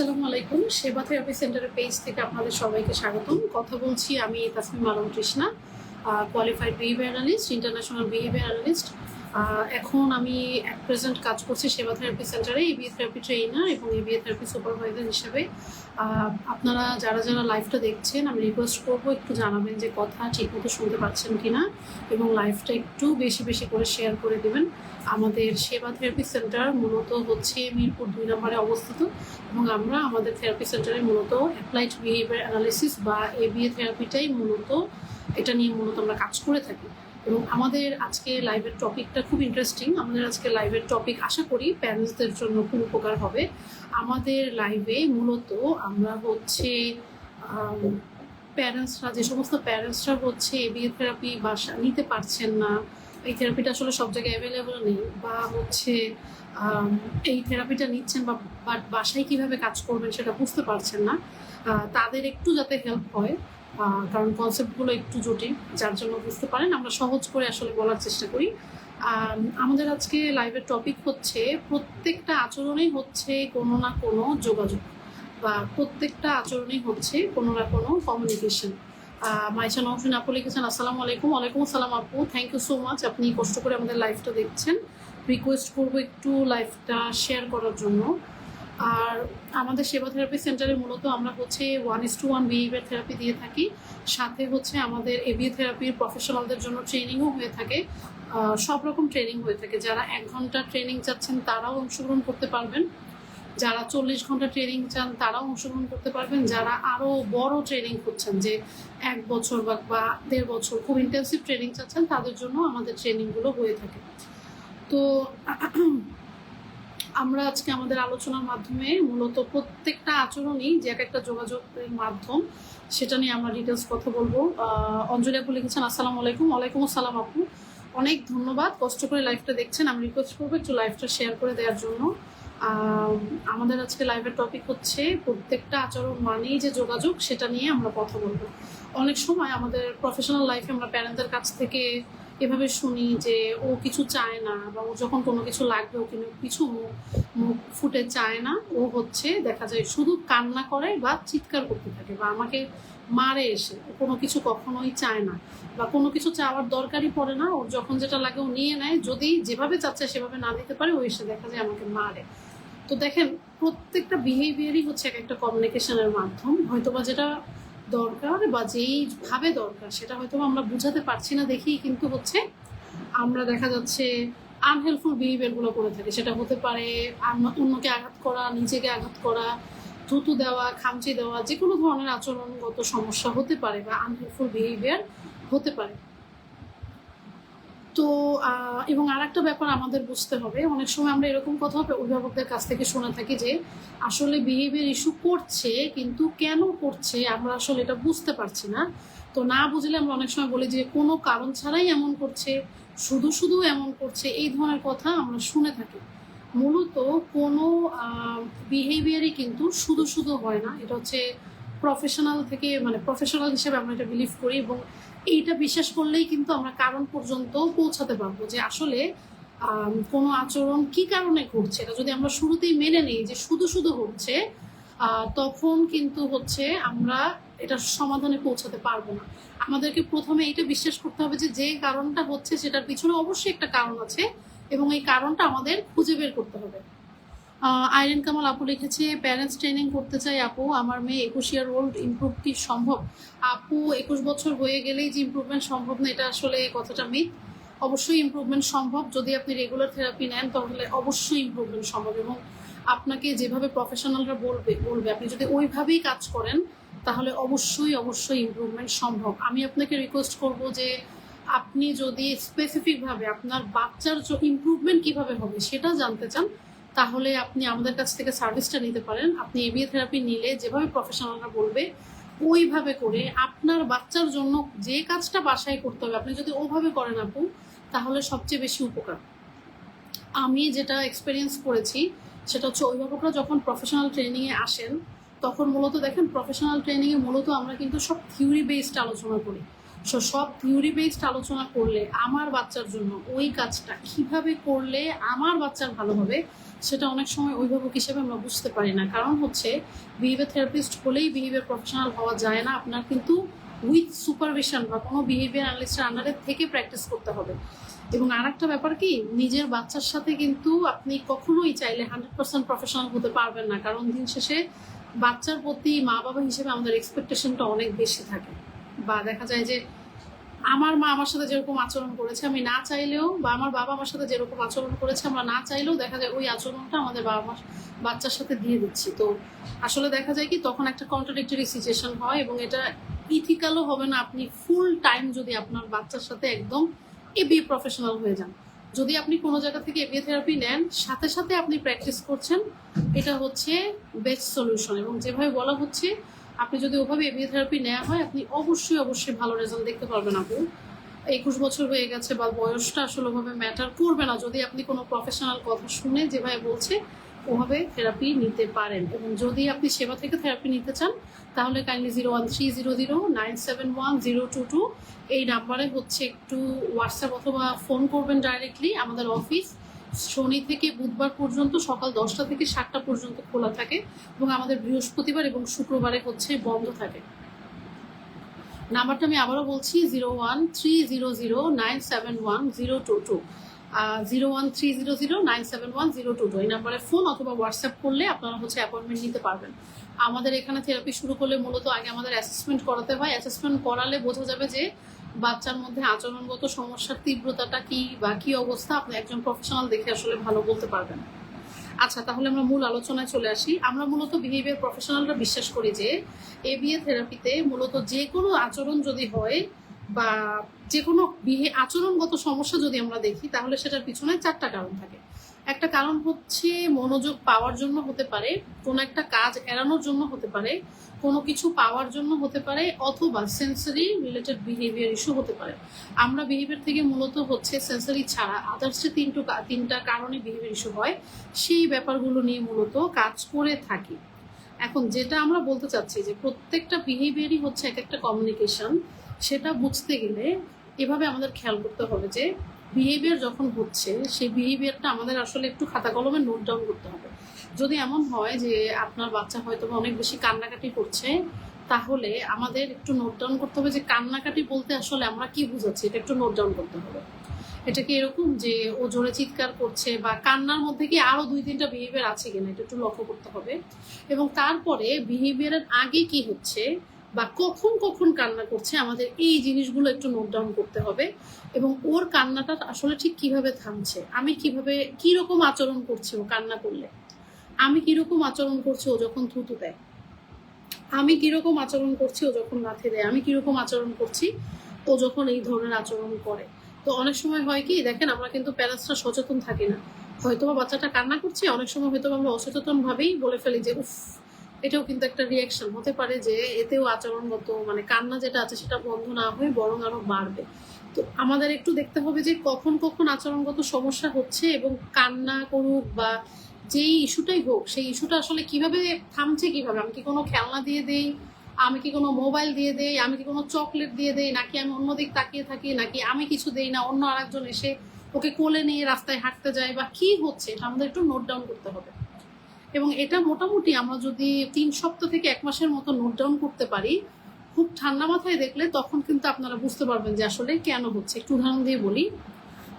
আসসালামু আলাইকুম। সেবা থেরাপি সেন্টারের পেজ থেকে আপনাদের সবাইকে স্বাগতম। কথা বলছি আমি Tasmim Alam Trishna, qualified behaviour analyst, international behaviour analyst. এখন আমি অ্যাট প্রেজেন্ট কাজ করছি সেবা থেরাপি সেন্টারে এবিএ থেরাপি ট্রেইনার এবং এবিএ থেরাপি সুপারভাইজার হিসেবে। আপনারা যারা যারা লাইভটা দেখছেন, আমি রিকোয়েস্ট করবো একটু জানাবেন যে কথা ঠিকমতো শুনতে পাচ্ছেন কিনা, এবং লাইভটা একটু বেশি বেশি করে শেয়ার করে দেবেন। আমাদের সেবা থেরাপি সেন্টার মূলত হচ্ছে মিরপুর 2 নম্বরে অবস্থিত, এবং আমরা আমাদের থেরাপি সেন্টারে মূলত অ্যাপ্লাইড বিহেভিয়ার অ্যানালিসিস বা এবিএ থেরাপিটাই এটা নিয়ে আমরা কাজ করে থাকি। এবং আমাদের আজকে লাইভের টপিকটা খুব ইন্টারেস্টিং। আমাদের আজকে লাইভের টপিক আশা করি প্যারেন্টসদের জন্য খুব উপকার হবে। আমাদের লাইভে মূলত আমরা হচ্ছে প্যারেন্টসরা, যে সমস্ত প্যারেন্টসরা হচ্ছে এবিএ থেরাপি বাসা নিতে পারছেন না, এই থেরাপিটা আসলে সব জায়গায় অ্যাভেলেবল নেই, বা হচ্ছে এই থেরাপিটা নিচ্ছেন বাট বাসায় কিভাবে কাজ করবেন সেটা বুঝতে পারছেন না, তাদের একটু যাতে হেল্প হয়, কারণ কনসেপ্টগুলো একটু জটিল, যার জন্য বুঝতে পারেন আমরা সহজ করে আসলে বলার চেষ্টা করি। আমাদের আজকে লাইভের টপিক হচ্ছে প্রত্যেকটা আচরণেই হচ্ছে কোনো না কোনো যোগাযোগ, বা প্রত্যেকটা আচরণেই হচ্ছে কোনো না কোনো কমিউনিকেশন। মাইশা নওশিন আপু লিখেছেন আসসালামু আলাইকুম। ওয়ালাইকুম আসসালাম আপু, থ্যাংক ইউ সো মাচ, আপনি কষ্ট করে আমাদের লাইভটা দেখছেন। রিকোয়েস্ট করবো একটু লাইভটা শেয়ার করার জন্য। আর আমাদের সেবা থেরাপি সেন্টারে মূলত আমরা হচ্ছে 1:1 বিহেভিয়ার থেরাপি দিয়ে থাকি, সাথে হচ্ছে আমাদের এবিএ থেরাপির প্রফেশনালদের জন্য ট্রেনিংও হয়ে থাকে। সব রকম ট্রেনিং হয়ে থাকে। যারা 1 ঘন্টা ট্রেনিং চাচ্ছেন তারাও অংশগ্রহণ করতে পারবেন, যারা 40 ঘন্টা ট্রেনিং চান তারাও অংশগ্রহণ করতে পারবেন, যারা আরও বড় ট্রেনিং করছেন, যে 1 বছর বা 1.5 বছর খুব ইন্টেন্সিভ ট্রেনিং চাচ্ছেন, তাদের জন্য আমাদের ট্রেনিংগুলো হয়ে থাকে। তো আমরা আজকে আমাদের আলোচনার মাধ্যমে মূলত প্রত্যেকটা আচরণই যে একটা যোগাযোগের মাধ্যম, সেটা নিয়ে আমরা ডিটেলস কথা বলবো। অঞ্জলি আপু লিখেছেন আসসালামু আলাইকুম। ওয়ালাইকুম আসসালাম আপু, অনেক ধন্যবাদ, কষ্ট করে লাইভটা দেখছেন। আমি রিকোয়েস্ট করবো একটু লাইভটা শেয়ার করে দেওয়ার জন্য। আমাদের আজকে লাইভের টপিক হচ্ছে প্রত্যেকটা আচরণ মানেই যে যোগাযোগ, সেটা নিয়ে আমরা কথা বলবো। অনেক সময় আমাদের প্রফেশনাল লাইফে আমরা প্যারেন্টদের কাছ থেকে এভাবে শুনি যে ও কিছু চায় না, বা ও যখন কোনো কিছু লাগবে ও কিন্তু কিছু মুখ ফুটে চায় না, ও হচ্ছে দেখা যায় শুধু কান্না করে বা চিৎকার করতে থাকে, বা আমাকে মারে এসে, কোনো কিছু কখনোই চায় না, বা কোনো কিছু চাওয়ার দরকারই পড়ে না, ওর যখন যেটা লাগে ও নিয়ে নেয়, যদি যেভাবে চাচ্ছে সেভাবে না দিতে পারে ও এসে দেখা যায় আমাকে মারে। তো দেখেন, প্রত্যেকটা বিহেভিয়ারই হচ্ছে একটা কমিউনিকেশনের মাধ্যম। হয়তোবা যেটা দরকার বা যেইভাবে দরকার সেটা হয়তো আমরা বুঝাতে পারছি না দেখেই কিন্তু হচ্ছে আমরা দেখা যাচ্ছে আনহেল্পফুল বিহেভিয়ারগুলো করে থাকি। সেটা হতে পারে অন্যকে আঘাত করা, নিজেকে আঘাত করা, থুতু দেওয়া, খামচি দেওয়া, যে কোনো ধরনের আচরণগত সমস্যা হতে পারে বা আনহেল্পফুল বিহেভিয়ার হতে পারে। তো এবং আর একটা ব্যাপার আমাদের বুঝতে হবে, অনেক সময় আমরা এরকম কথা অভিভাবকদের কাছ থেকে শুনে থাকি যে আসলে বিহেভিয়ার ইস্যু করছে, কিন্তু কেন করছে আমরা আসলে এটা বুঝতে পারছি না। তো না বুঝলে আমরা অনেক সময় বলি যে কোনো কারণ ছাড়াই এমন করছে, শুধু শুধু এমন করছে, এই ধরনের কথা আমরা শুনে থাকি। মূলত কোনো বিহেভিয়ারই কিন্তু শুধু শুধু হয় না। এটা হচ্ছে প্রফেশনাল থেকে, মানে প্রফেশনাল হিসেবে আমরা এটা বিলিভ করি, এবং এইটা বিশ্বাস করলেই কিন্তু আমরা কারণ পর্যন্ত পৌঁছাতে পারবো যে আসলে কোনো আচরণ কি কারণে ঘটছে। এটা যদি আমরা শুরুতেই মেনে নিই যে শুধু শুধু হচ্ছে, তখন কিন্তু হচ্ছে আমরা এটার সমাধানে পৌঁছাতে পারবো না। আমাদেরকে প্রথমে এটা বিশ্বাস করতে হবে যে যে কারণটা হচ্ছে সেটার পিছনে অবশ্যই একটা কারণ আছে, এবং এই কারণটা আমাদের খুঁজে বের করতে হবে। আইরিন কামাল আপু লিখেছে প্যারেন্টস ট্রেনিং করতে চাই আপু, আমার মেয়ে 21 ইয়ার ওল্ড, ইমপ্রুভ কি সম্ভব? আপু 21 বছর হয়ে গেলেই যে ইমপ্রুভমেন্ট সম্ভব না, এটা আসলে কথাটা মিথ। অবশ্যই ইমপ্রুভমেন্ট সম্ভব, যদি আপনি রেগুলার থেরাপি নেন তাহলে অবশ্যই ইমপ্রুভমেন্ট সম্ভব, এবং আপনাকে যেভাবে প্রফেশনালরা বলবে আপনি যদি ওইভাবেই কাজ করেন তাহলে অবশ্যই অবশ্যই ইমপ্রুভমেন্ট সম্ভব। আমি আপনাকে রিকোয়েস্ট করব যে আপনি যদি স্পেসিফিকভাবে আপনার বাচ্চার ইমপ্রুভমেন্ট কিভাবে হবে সেটা জানতে চান, তাহলে আপনি আমাদের কাছ থেকে সার্ভিসটা নিতে পারেন। আপনি এবিএ থেরাপি নিলে যেভাবে প্রফেশনালরা বলবে ওইভাবে করে আপনার বাচ্চার জন্য যে কাজটা বাসায় করতে হবে আপনি যদি ওভাবে করেন আপু, তাহলে সবচেয়ে বেশি উপকার। আমি যেটা এক্সপিরিয়েন্স করেছি সেটা হচ্ছে অভিভাবকরা যখন প্রফেশনাল ট্রেনিংয়ে আসেন তখন মূলত দেখেন প্রফেশনাল ট্রেনিংয়ে মূলত আমরা কিন্তু সব থিওরি বেসড আলোচনা করি, সব থিওরি বেসড আলোচনা করলে আমার বাচ্চার জন্য ওই কাজটা কিভাবে করলে আমার বাচ্চার ভালো হবে সেটা অনেক সময় অভিভাবক হিসেবে আমরা বুঝতে পারি না। কারণ হচ্ছে বিহেভিয়ার থেরাপিস্ট হলেই বিহেভিয়ার প্রফেশনাল হওয়া যায় না। আপনার কিন্তু উইথ সুপারভিশন বা কোনো বিহেভিয়ার অ্যানালিস্টের আন্ডারে থেকে প্র্যাকটিস করতে হবে। এবং আর একটা ব্যাপার কি, নিজের বাচ্চার সাথে কিন্তু আপনি কখনোই চাইলে 100% প্রফেশনাল হতে পারবেন না। কারণ দিন শেষে বাচ্চার প্রতি মা বাবা হিসেবে আমাদের এক্সপেকটেশনটা অনেক বেশি থাকে। বা দেখা যায় যে আমার মা আমার সাথে যেরকম আচরণ করেছে আমি না চাইলেও, বা আমার বাবা আমার সাথে যেরকম আচরণ করেছে আমরা না চাইলেও দেখা যায় ওই আচরণটা আমাদের বাবা মার বাচ্চার সাথে দিয়ে দিচ্ছি। তো আসলে দেখা যায় কি তখন একটা কন্ট্রাডিক্টরি সিচুয়েশন হয়, এবং এটা ইথিক্যালও হবে না আপনি ফুল টাইম যদি আপনার বাচ্চার সাথে একদম এবি প্রফেশনাল হয়ে যান। যদি আপনি কোনো জায়গা থেকে এবিএ থেরাপি নেন, সাথে সাথে আপনি প্র্যাকটিস করছেন, এটা হচ্ছে বেস্ট সলিউশন। এবং যেভাবে বলা হচ্ছে আপনি যদি ওভাবে এবিএ থেরাপি নেওয়া হয় আপনি অবশ্যই ভালো রেজাল্ট দেখতে পারবেন। আপনি 21 বছর হয়ে গেছে বা বয়সটা আসলে ওভাবে ম্যাটার করবে না যদি আপনি কোনো প্রফেশনাল কথা শুনে যেভাবে বলছে ওভাবে থেরাপি নিতে পারেন। এবং যদি আপনি সেবা থেকে থেরাপি নিতে চান তাহলে কাইন্ডলি 01300971022 এই নাম্বারে হচ্ছে একটু হোয়াটসঅ্যাপ অথবা ফোন করবেন ডাইরেক্টলি। আমাদের অফিস শনি থেকে বুধবার পর্যন্ত সকাল 10টা থেকে 7টা পর্যন্ত খোলা থাকে, এবং আমাদের বৃহস্পতিবার এবং শুক্রবারে হচ্ছে বন্ধ থাকে। নাম্বারটা আমি আবারও বলছি 01300971022, 01300971022। এই নাম্বারে ফোন অথবা হোয়াটসঅ্যাপ করলে আপনারা হচ্ছে অ্যাপয়েন্টমেন্ট নিতে পারবেন। আমাদের এখানে থেরাপি শুরু করলে মূলত আগে আমাদের অ্যাসেসমেন্ট করাতে হয়। অ্যাসেসমেন্ট করালে বোঝা যাবে যে বাচ্চার মধ্যে আচরণগত সমস্যার তীব্রতাটা কি বা কি অবস্থা, আপনি একজন প্রফেশনাল দেখে আসলে ভালো বলতে পারবেন। আচ্ছা, তাহলে আমরা মূল আলোচনায় চলে আসি। আমরা মূলত বিহেভিয়ার প্রফেশনালরা বিশ্বাস করি যে এবিএ থেরাপিতে মূলত যে কোনো আচরণ যদি হয় বা যে কোনো আচরণগত সমস্যা যদি আমরা দেখি তাহলে সেটার পিছনে 4টা কারণ থাকে। একটা কারণ হচ্ছে মনোযোগ পাওয়ার জন্য হতে পারে, কোনো একটা কাজ এড়ানোর জন্য হতে পারে, কোনো কিছু পাওয়ার জন্য হতে পারে, অথবা সেন্সরি রিলেটেড বিহেভিয়ার ইস্যু হতে পারে। আমরা বিহেভিয়ার থেকে মূলত হচ্ছে সেন্সরি ছাড়া আদার্স যে তিনটা কারণে বিহেভিয়ার ইস্যু হয় সেই ব্যাপারগুলো নিয়ে মূলত কাজ করে থাকি। এখন যেটা আমরা বলতে চাচ্ছি যে প্রত্যেকটা বিহেভিয়ারই হচ্ছে এক একটা কমিউনিকেশন। সেটা বুঝতে গেলে এভাবে আমাদের খেয়াল করতে হবে যে বিহেভিয়ার যখন হচ্ছে সেই বিহেভিয়ারটা আমাদের আসলে একটু খাতা কলমে নোট ডাউন করতে হবে। যদি এমন হয় যে আপনার বাচ্চা হয়তো অনেক বেশি কান্নাকাটি করছে, তাহলে আমাদের একটু নোট ডাউন করতে হবে যে কান্নাকাটি বলতে আসলে আমরা কি বুঝাচ্ছি, এটা একটু নোট ডাউন করতে হবে। এটা কি এরকম যে ও জোরে চিৎকার করছে, বা কান্নার মধ্যে কি আরো 2-3টা বিহেভিয়ার আছে কিনা, এটা একটু লক্ষ্য করতে হবে। এবং তারপরে বিহেভিয়ারের আগে কি হচ্ছে বা কখন কখন কান্না করছে আমাদের এই জিনিসগুলো একটু নোট ডাউন করতে হবে। এবং ওর কান্নাটা আসলে ঠিক কিভাবে থামছে, আমি কিভাবে কিরকম আচরণ করছি ও কান্না করলে, আমি কিরকম আচরণ করছি ও যখন থুতু দেয়, আমি কিরকম আচরণ করছি ও যখন লাথি দেয়, আমি কিরকম আচরণ করছি ও যখন এই ধরনের আচরণ করে। তো অনেক সময় হয় কি দেখেন, আমরা কিন্তু প্যারেন্টসরা সচেতন থাকি না। হয়তোবা বাচ্চাটা কান্না করছে, অনেক সময় হয়তো আমরা অসচেতন ভাবেই বলে ফেলি যে উফ, এটাও কিন্তু একটা রিয়াকশন হতে পারে যে এতেও আচরণগত মানে কান্না যেটা আছে সেটা বন্ধ না হয়ে বরং আরো বাড়বে। তো আমাদের একটু দেখতে হবে যে কখন কখন আচরণগত সমস্যা হচ্ছে, এবং কান্না করুক বা যেই ইস্যুটাই হোক সেই ইস্যুটা আসলে কিভাবে থামছে, কিভাবে, আমি কি কোনো খেলনা দিয়ে দেই, আমি কি কোনো মোবাইল দিয়ে দেই, আমি কি কোনো চকলেট দিয়ে দেই, নাকি আমি অন্যদিক তাকিয়ে থাকি, নাকি আমি কিছু দেই না অন্য আরেকজন এসে ওকে কোলে নিয়ে রাস্তায় হাঁটতে যায়, বা কি হচ্ছে এটা আমাদের একটু নোট ডাউন করতে হবে। এবং এটা মোটামুটি আমরা যদি 3 সপ্তাহ থেকে 1 মাসের মতো নোট ডাউন করতে পারি, খুব ঠান্ডা মাথায় দেখলে তখন কিন্তু আপনারা বুঝতে পারবেন যে আসলে কেন হচ্ছে। একটু উদাহরণ দিয়ে বলি।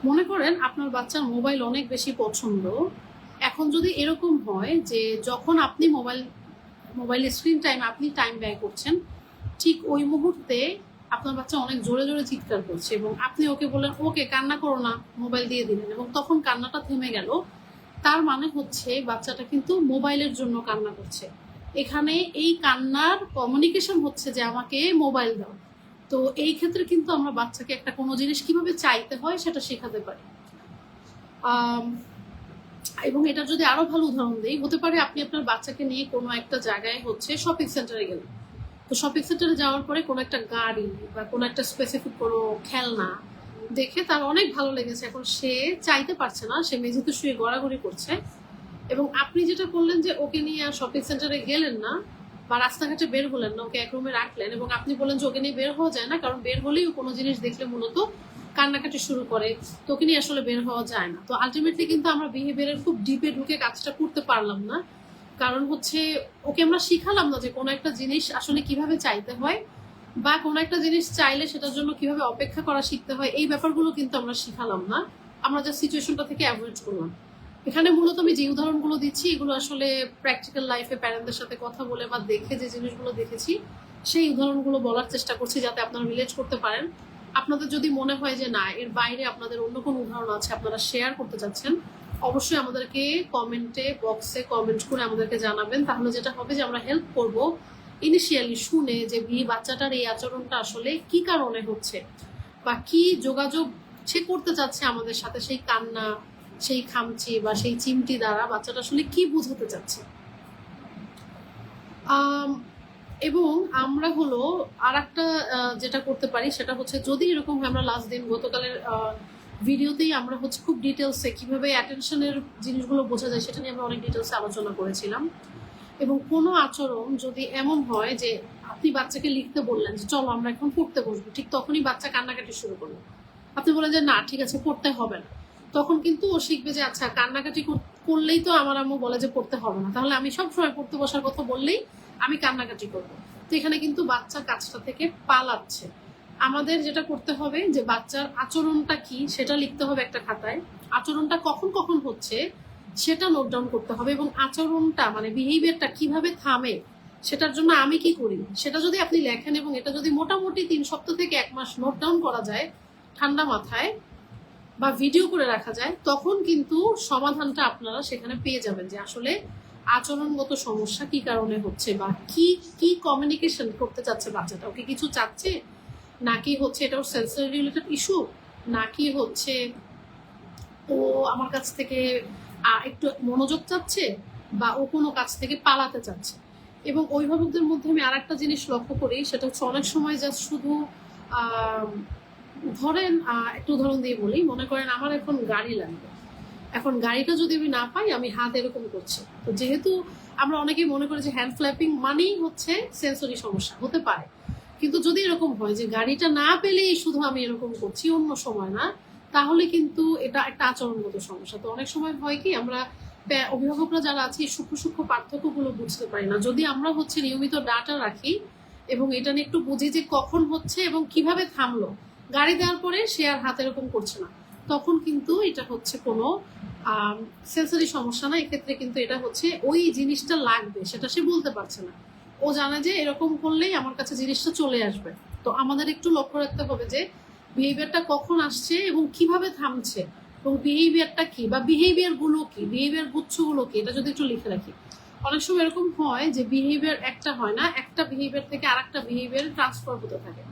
মনে করেন আপনার বাচ্চার মোবাইল অনেক বেশি পছন্দ। এখন যদি এরকম হয় যে যখন আপনি মোবাইল স্ক্রিন টাইম আপনি টাইম ব্যয় করছেন, ঠিক ওই মুহূর্তে আপনার বাচ্চা অনেক জোরে জোরে চিৎকার করছে এবং আপনি ওকে বললেন ওকে কান্না করো না, মোবাইল দিয়ে দিলেন, এবং তখন কান্নাটা থেমে গেল, তার মানে হচ্ছে বাচ্চাটা কিন্তু মোবাইলের জন্য কান্না করছে। এখানে এই কান্নার কমিউনিকেশন হচ্ছে যে আমাকে মোবাইল দাও। তো এই ক্ষেত্রে কিন্তু আমরা বাচ্চাকে একটা কোনো জিনিস কিভাবে চাইতে হয় সেটা শেখাতে পারি। এবং এটা যদি আরো ভালো উদাহরণ দিই, হতে পারে আপনি আপনার বাচ্চাকে নিয়ে কোনো একটা জায়গায় হচ্ছে শপিং সেন্টারে গেলেন। তো শপিং সেন্টারে যাওয়ার পরে কোনো একটা গাড়ি বা কোনো একটা স্পেসিফিক কোনো খেলনা দেখে তার অনেক ভালো লেগেছে, এখন সে চাইতে পারছে না, সে মেঝেতে শুয়ে গড়াগড়ি করছে। এবং আপনি যেটা করলেন যে ওকে নিয়ে আর শপিং সেন্টারে গেলেন না, বা রাস্তাঘাটে বের হলেন না, ওকে এক রুমে রাখলেন এবং আপনি বলেন যে ওকে নিয়ে বের হওয়া যায় না, কারণ বের হলেই কোনো জিনিস দেখলে মূলত কান্নাকাটি শুরু করে, তো ওকে নিয়ে আসলে বের হওয়া যায় না। তো আলটিমেটলি কিন্তু আমরা বিহেভিয়ারের খুব ডিপে ঢুকে কাজটা করতে পারলাম না, কারণ হচ্ছে ওকে আমরা শিখালাম না যে কোনো একটা জিনিস আসলে কিভাবে চাইতে হয়, বা কোনো একটা জিনিস চাইলে সেটার জন্য কিভাবে অপেক্ষা করা শিখতে হয়, এই ব্যাপারগুলো কিন্তু আমরা শিখালাম না। আমরা যে সিচুয়েশনটা থেকে অ্যাভয়েড করলাম। এখানে মূলত আমি যে উদাহরণগুলো দিচ্ছি এগুলো আসলে প্র্যাকটিক্যাল লাইফে প্যারেন্টদের সাথে কথা বলে বা দেখে যে জিনিসগুলো দেখেছি সেই উদাহরণগুলো বলার চেষ্টা করছি, যাতে আপনারা রিলেট করতে পারেন। আপনাদের যদি মনে হয় যে না, এর বাইরে আপনাদের অন্য কোনো উদাহরণ আছে আপনারা শেয়ার করতে চাচ্ছেন, অবশ্যই আমাদেরকে কমেন্টে বক্সে কমেন্ট করে আমাদেরকে জানাবেন। তাহলে যেটা হবে যে আমরা হেল্প করব ইনিশিয়ালি শুনে যে বাচ্চাটার এই আচরণটা আসলে কি কারণে হচ্ছে, বা কি যোগাযোগ সে করতে চাচ্ছে আমাদের সাথে, সেই কান্না, সেই খামচি বা সেই চিমটি দ্বারা বাচ্চাটা আসলে কি বোঝাতে চাচ্ছে। এবং আমরা হলো আর একটা যেটা করতে পারি সেটা হচ্ছে, যদি এরকম হয়, আমরা লাস্ট দিন গতকালের ভিডিওতেই আমরা হচ্ছে খুব ডিটেলসে কিভাবে অ্যাটেনশনের জিনিসগুলো বোঝা যায় সেটা নিয়ে আমরা অনেক ডিটেলসে আলোচনা করেছিলাম। এবং কোনো আচরণ যদি এমন হয় যে আপনি বাচ্চাকে লিখতে বললেন যে চলো আমরা এখন পড়তে বসবো, ঠিক তখনই বাচ্চা কান্নাকাটি শুরু করলো, আপনি বলেন যে না ঠিক আছে পড়তে হবে না, তখন কিন্তু ও শিখবে যে আচ্ছা কান্নাকাটি করলেই তো আমার আম্মু বলে যে পড়তে হবে না, তাহলে আমি সবসময় পড়তে বসার কথা বললেই আমি কান্নাকাটি করবো। তো এখানে কিন্তু বাচ্চা কাজটা থেকে পালাচ্ছে। আমাদের যেটা করতে হবে যে বাচ্চার আচরণটা কি সেটা লিখতে হবে একটা খাতায়, আচরণটা কখন কখন হচ্ছে সেটা নোট ডাউন করতে হবে, এবং আচরণটা মানে বিহেভিয়ারটা কিভাবে থামে সেটার জন্য আমি কি করি সেটা যদি আপনি লেখেন, এবং এটা যদি মোটামুটি 3 সপ্তাহ থেকে 1 মাস নোট ডাউন করা যায় ঠান্ডা মাথায় বা ভিডিও করে রাখা যায়, তখন কিন্তু সমাধানটা আপনারা সেখানে পেয়ে যাবেন যে আসলে আচরণগত সমস্যা কি কারণে হচ্ছে, বা কি কি কমিউনিকেশন করতে চাচ্ছে বাচ্চাটা, ওকে কিছু চাচ্ছে, নাকি হচ্ছে এটা ওর সেন্সরি রিলেটেড ইস্যু, নাকি হচ্ছে ও আমার কাছ থেকে একটু মনোযোগ চাচ্ছে, বা ও কোনো কাজ থেকে পালাতে চাচ্ছে। এবং অভিভাবকদের মধ্যে আমি আর একটা জিনিস লক্ষ্য করি, সেটা হচ্ছে অনেক সময় জাস্ট শুধু ধরেন একটু উদাহরণ দিয়ে বলি, মনে করেন আমার এখন গাড়ি লাগবে, এখন গাড়িটা যদি আমি না পাই আমি হাত এরকম করছি, তো যেহেতু আমরা অনেকেই মনে করি যে হ্যান্ড ফ্ল্যাপিং মানেই হচ্ছে সেন্সরি সমস্যা, হতে পারে, কিন্তু যদি এরকম হয় যে গাড়িটা না পেলেই শুধু আমি এরকম করছি অন্য সময় না, তাহলে কিন্তু এটা একটা আচরণগত সমস্যা। তো অনেক সময় হয় কি, আমরা অভিভাবকরা যারা আছি সূক্ষ্ম সূক্ষ্ম পার্থক্যগুলো বুঝতে পারি না। যদি আমরা হচ্ছে নিয়মিত ডাটা রাখি এবং এটা নিয়ে একটু বুঝি যে কখন হচ্ছে এবং কিভাবে থামলো, গাড়ি দেওয়ার পরে সে আর হাত এরকম করছে না, তখন কিন্তু এটা হচ্ছে কোনো সেন্সরি সমস্যা না, এক্ষেত্রে কিন্তু এটা হচ্ছে ওই জিনিসটা লাগবে সেটা সে বলতে পারছে না, ও জানে যে এরকম করলেই আমার কাছে জিনিসটা চলে আসবে। তো আমাদের একটু লক্ষ্য রাখতে হবে যে বিহেভিয়ারটা কখন আসছে এবং কিভাবে থামছে, এবং বিহেভিয়ারটা কি বা বিহেভিয়ার গুলো কি, বিহেভিয়ার গুচ্ছগুলো কি, এটা যদি একটু লিখে রাখি। অনেক সময় এরকম হয় যে বিহেভিয়ার একটা হয় না, একটা বিহেভিয়ার থেকে আরেকটা বিহেভিয়ার ট্রান্সফার হতে থাকে।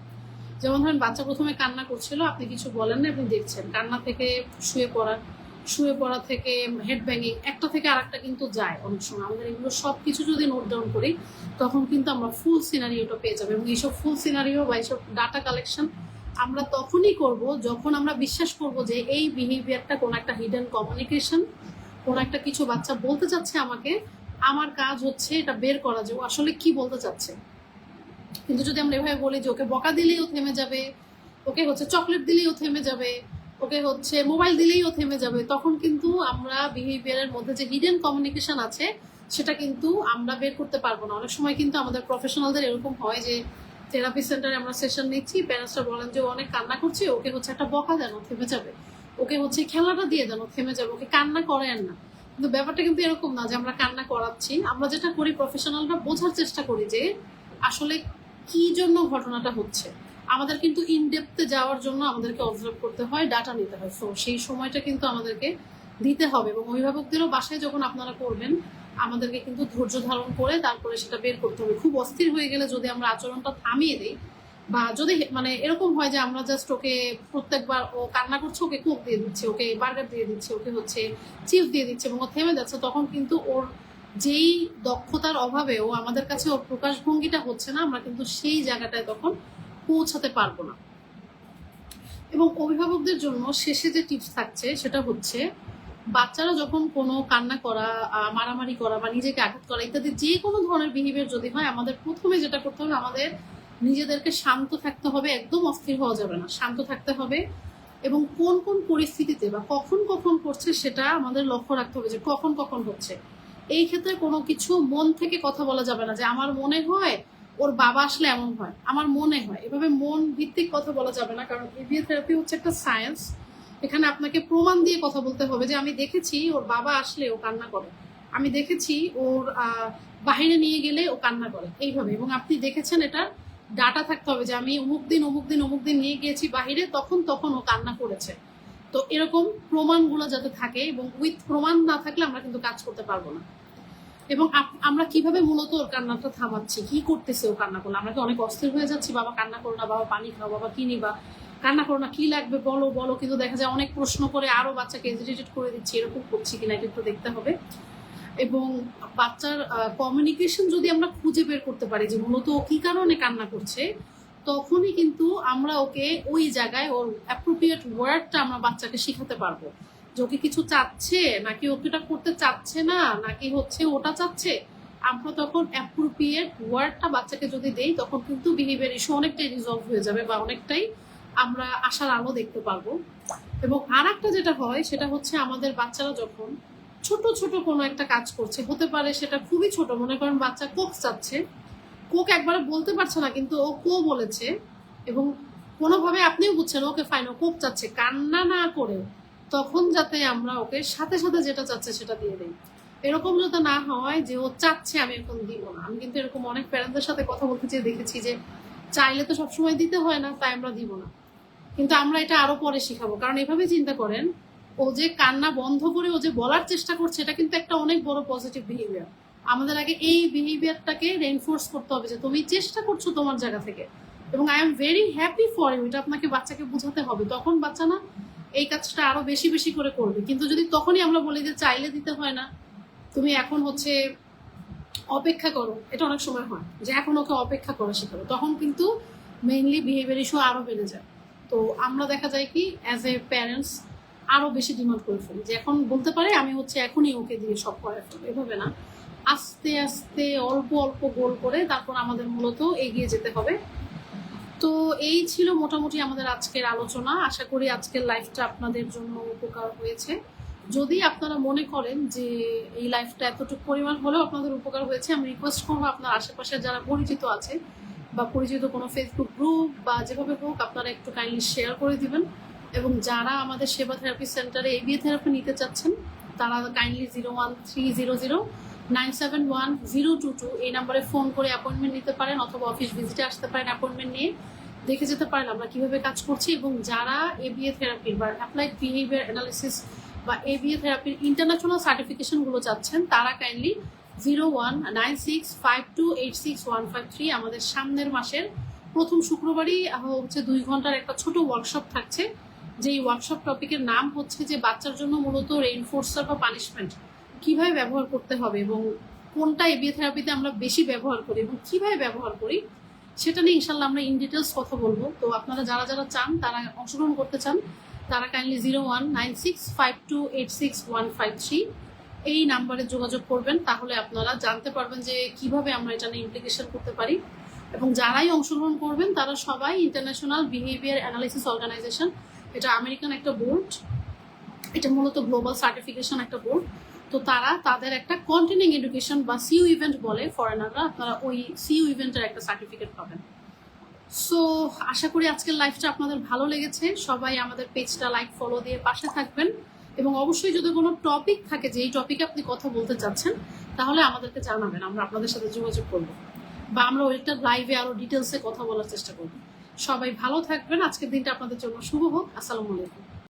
যেমন ধরেন বাচ্চা প্রথমে কান্না করছিল, আপনি কিছু বলেন না, আপনি দেখছেন, কান্না থেকে শুয়ে পড়া থেকে হেড ব্যাঙ্গিং, একটা থেকে আরেকটা কিন্তু যায় অনেক সময়। আমাদের এগুলো সব কিছু যদি নোট ডাউন করি তখন কিন্তু আমরা ফুল সিনারিওটা পেয়ে যাবো, এবং এইসব ফুল সিনারিও বা এইসব ডাটা কালেকশন আমরা তখনই করব যখন আমরা বিশ্বাস করব যে এই বিহেভিয়ারটা কোনো একটা হিডেন কমিউনিকেশন, কোনো একটা কিছু বাচ্চা বলতে চাচ্ছে আমাকে, আমার কাজ হচ্ছে এটা বের করা যে ও আসলে কি বলতে চাচ্ছে। কিন্তু যদি আমরা এভাবে বলি যে ওকে বকা দিলেই ও থেমে যাবে, ওকে হচ্ছে চকলেট দিলেই ও থেমে যাবে, ওকে হচ্ছে মোবাইল দিলেই ও থেমে যাবে, তখন কিন্তু আমরা বিহেভিয়ারের মধ্যে যে হিডেন কমিউনিকেশন আছে সেটা কিন্তু আমরা বের করতে পারবো না। অনেক সময় কিন্তু আমাদের প্রফেশনালদের এরকম হয় যে থেরাপি সেন্টারে আমরা সেশন নিচ্ছি, প্যারেন্টসরা বলেন যে অনেক কান্না করছে, ওকে হচ্ছে একটা বকা দেন ও থেমে যাবে, ওকে হচ্ছে খেলাটা দিয়ে দেন ও থেমে যাবে, ওকে কান্না করেন না। কিন্তু ব্যাপারটা কিন্তু এরকম না যে আমরা কান্না করাচ্ছি। আমরা যেটা করি, প্রফেশনালরা বোঝার চেষ্টা করি যে আসলে কি জন্য ঘটনাটা হচ্ছে। আমাদের কিন্তু ইনডেপথে যাওয়ার জন্য আমাদেরকে অবজার্ভ করতে হয়, ডাটা নিতে হয়, সো সেই সময়টা কিন্তু আমাদেরকে দিতে হবে। এবং অভিভাবকদেরও বাসায় যখন আপনারা করবেন, আমাদেরকে কিন্তু ধৈর্য ধারণ করে তারপরে সেটা বের করতে হবে। খুব অস্থির হয়ে গেলে যদি আমরা আচরণটা থামিয়ে দিই, বা যদি মানে এরকম হয় যে আমরা জাস্ট ওকে প্রত্যেকবার ও কান্না করছে ওকে কোক দিয়ে দিচ্ছে, ওকে বার্গার দিয়ে দিচ্ছে, ওকে হচ্ছে চিপস দিয়ে দিচ্ছে এবং ও থেমে যাচ্ছে, তখন কিন্তু ওর যেই দক্ষতার অভাবে ও আমাদের কাছে ওর প্রকাশভঙ্গিটা হচ্ছে না, আমরা কিন্তু সেই জায়গাটায় তখন পৌঁছাতে পারবো না। এবং অভিভাবকদের জন্য শেষে যে টিপস থাকছে সেটা হচ্ছে বাচ্চারা যখন কোনো কান্না করা, মারামারি করা বা নিজেকে আঘাত করা ইত্যাদি যে কোনো ধরনের বিহেভিয়ার যদি হয়, আমাদের প্রথমে যেটা করতে হবে, আমাদের নিজেদেরকে শান্ত থাকতে হবে, একদম অস্থির হওয়া যাবে না, শান্ত থাকতে হবে। এবং কোন কোন পরিস্থিতিতে বা কখন কখন করছে সেটা আমাদের লক্ষ্য রাখতে হবে, যে কখন কখন হচ্ছে। এই ক্ষেত্রে কোনো কিছু মন থেকে কথা বলা যাবে না, যে আমার মনে হয় ওর বাবা আসলে এমন হয়, আমার মনে হয়, এভাবে মন ভিত্তিক কথা বলা যাবে না। কারণ এবিএ থেরাপি হচ্ছে একটা সায়েন্স। এখানে আপনাকে প্রমাণ দিয়ে কথা বলতে হবে, যে আমি দেখেছি ওর বাবা আসলে ও কান্না করে, আমি দেখেছি ওর বাহিরে নিয়ে গেলে ও কান্না করে, এইভাবে। এবং আপনি দেখেছেন, এটা ডাটা থাকতে হবে, যে আমি অমুক দিন অমুক দিন অমুক দিন নিয়ে গিয়েছি বাহিরে, তখন তখন ও কান্না করেছে। তো এরকম প্রমাণগুলো যাতে থাকে, এবং উইথ প্রমাণ না থাকলে আমরা কিন্তু কাজ করতে পারবো না। এবং আমরা কিভাবে মূলত ওর কান্নাটা থামাচ্ছি, কি করতেছে ও কান্না করলে, আমরা কি অনেক অস্থির হয়ে যাচ্ছি, বাবা কান্না করো না, বাবা পানি খাও, বাবা কি নিবা, কান্না করো না, কি লাগবে বলো বলো, কিন্তু দেখা যায় অনেক প্রশ্ন করে আরো বাচ্চাকে এজিটেটেড করে দিচ্ছি, এরকম করছি কিনা এটা একটু দেখতে হবে। এবং বাচ্চার কমিউনিকেশন যদি আমরা খুঁজে বের করতে পারি যে মূলত ও কি কারণে কান্না করছে, তখনই কিন্তু আমরা ওকে ওই জায়গায় ওর অ্যাপ্রোপ্রিয়েট ওয়ার্ডটা আমরা বাচ্চাকে শিখাতে পারবো, যে ওকে কিছু চাচ্ছে নাকি ওকে ওটা করতে চাচ্ছে না, নাকি হচ্ছে ওটা চাচ্ছে। আমরা তখন অ্যাপ্রোপ্রিয়েট ওয়ার্ডটা বাচ্চাকে যদি দেই, তখন কিন্তু বিহেভিয়ার ইস্যু অনেকটাই রিজলভ হয়ে যাবে, বা অনেকটাই আমরা আশার আলো দেখতে পারবো। এবং আর একটা যেটা হয়, সেটা হচ্ছে আমাদের বাচ্চারা যখন ছোট ছোট কোনো একটা কাজ করছে, হতে পারে সেটা খুবই ছোট, মনে করেন বাচ্চা কোক চাচ্ছে, কোক একবারে বলতে পারছে না, কিন্তু ও কো বলেছে, এবং কোনোভাবে আপনিও বুঝছেন ওকে ফাইন ও কোক চাচ্ছে, কান্না না করে, তখন যাতে আমরা ওকে সাথে সাথে যেটা চাচ্ছে সেটা দিয়ে দিই। এরকম যাতে না হয় যে ও চাচ্ছে আমি এখন দিব না। আমি কিন্তু এরকম অনেক প্যারেন্টদের সাথে কথা বলতে চেয়ে দেখেছি, যে চাইলে তো সবসময় দিতে হয় না, তাই আমরা দিব না। কিন্তু আমরা এটা আরো পরে শিখাবো, কারণ এভাবে চিন্তা করেন, ও যে কান্না বন্ধ করে ও যে বলার চেষ্টা করছে, এটা কিন্তু একটা অনেক বড় পজিটিভ বিহেভিয়ার। আমাদের আগে এই বিহেভিয়ারটাকে রেইনফোর্স করতে হবে, যে তুমি চেষ্টা করছো তোমার জায়গা থেকে, এবং I am very happy for you, এটা আপনাকে বাচ্চাকে বোঝাতে হবে। তখন বাচ্চা না এই কাজটা আরো বেশি বেশি করে করবে। কিন্তু যদি তখনই আমরা বলি যে চাইলে দিতে হয় না, তুমি এখন হচ্ছে অপেক্ষা করো, এটা অনেক সময় হয় যে এখন ওকে অপেক্ষা করা শেখাবো, তখন কিন্তু মেইনলি বিহেভিয়ার ইস্যু আরো বেড়ে যায়। তো আমরা দেখা যায় কি অ্যাজ এ প্যারেন্টস আরো বেশি ডিমান্ড করে ফেলি, যে এখন বলতে পারে আমি হচ্ছে এখনই ওকে দিয়ে সব করে ফেলবো। এভাবে না, আস্তে আস্তে অল্প অল্প গোল করে তারপর আমাদের মূলত এগিয়ে যেতে হবে। তো এই ছিল মোটামুটি আমাদের আজকের আলোচনা। আশা করি আজকের লাইফটা আপনাদের জন্য উপকার হয়েছে। যদি আপনারা মনে করেন যে এই লাইফটা এতটুকু পরিমাণ হলেও আপনাদের উপকার হয়েছে, আমি রিকোয়েস্ট করবো আপনার আশেপাশে যারা পরিচিত আছে বা পরিচিত কোনো ফেসবুক গ্রুপ বা যেভাবে হোক, আপনারা একটু কাইন্ডলি শেয়ার করে দিবেন। এবং যারা আমাদের সেবা থেরাপি সেন্টারে এবিএ থেরাপি নিতে চাচ্ছেন, তারা কাইন্ডলি 01300971022 এই নাম্বারে ফোন করে অ্যাপয়েন্টমেন্ট নিতে পারেন, অথবা অফিস ভিজিটে আসতে পারেন, অ্যাপয়েন্টমেন্ট নিয়ে দেখে যেতে পারেন আমরা কিভাবে কাজ করছি। এবং যারা এবিএ থেরাপির বা অ্যাপ্লাইড বিহেভিয়ার অ্যানালিসিস বা এবিএ থেরাপির ইন্টারন্যাশনাল সার্টিফিকেশনগুলো চাচ্ছেন, তারা কাইন্ডলি 019652861153 আমাদের সামনের মাসের প্রথম শুক্রবারই হচ্ছে 2 ঘন্টার একটা ছোট ওয়ার্কশপ থাকছে, যেই ওয়ার্কশপ টপিকের নাম হচ্ছে যে বাচ্চার জন্য মূলত রেইনফোর্সার বা পানিশমেন্ট কিভাবে ব্যবহার করতে হবে, এবং কোনটা এবিএ থেরাপিতে আমরা বেশি ব্যবহার করি এবং কিভাবে ব্যবহার করি, সেটা নিয়ে ইনশাল্লাহ আমরা ইন ডিটেলস কথা বলবো। তো আপনারা যারা যারা চান, তারা অংশগ্রহণ করতে চান, তারা কাইন্ডলি 019652861153 এই নাম্বারে যোগাযোগ করবেন। তাহলে আপনারা জানতে পারবেন যে কিভাবে আমরা এটা নিয়ে ইমপ্লিকেশন করতে পারি। এবং যারাই অংশগ্রহণ করবেন তারা সবাই ইন্টারন্যাশনাল বিহেভিয়ার অ্যানালিসিস অর্গানাইজেশন, এটা আমেরিকান একটা বোর্ড, এটা মূলত গ্লোবাল সার্টিফিকেশন একটা বোর্ড। তো তারা তাদের একটা কন্টিনিউইং এডুকেশন বা সিইউ ইভেন্ট বলে ফরেনাররা, আপনারা ওই সিইউ ইভেন্টের একটা সার্টিফিকেট পাবেন। সো আশা করি আজকের লাইফটা আপনাদের ভালো লেগেছে। সবাই আমাদের পেজটা লাইক ফলো দিয়ে পাশে থাকবেন, এবং অবশ্যই যদি কোনো টপিক থাকে যে এই টপিকে আপনি কথা বলতে চাচ্ছেন, তাহলে আমাদেরকে জানাবেন, আমরা আপনাদের সাথে যোগাযোগ করবো, বা আমরা ওইটা লাইভে আরো ডিটেলসে কথা বলার চেষ্টা করবো। সবাই ভালো থাকবেন, আজকের দিনটা আপনাদের জন্য শুভ হোক। আসসালামু আলাইকুম।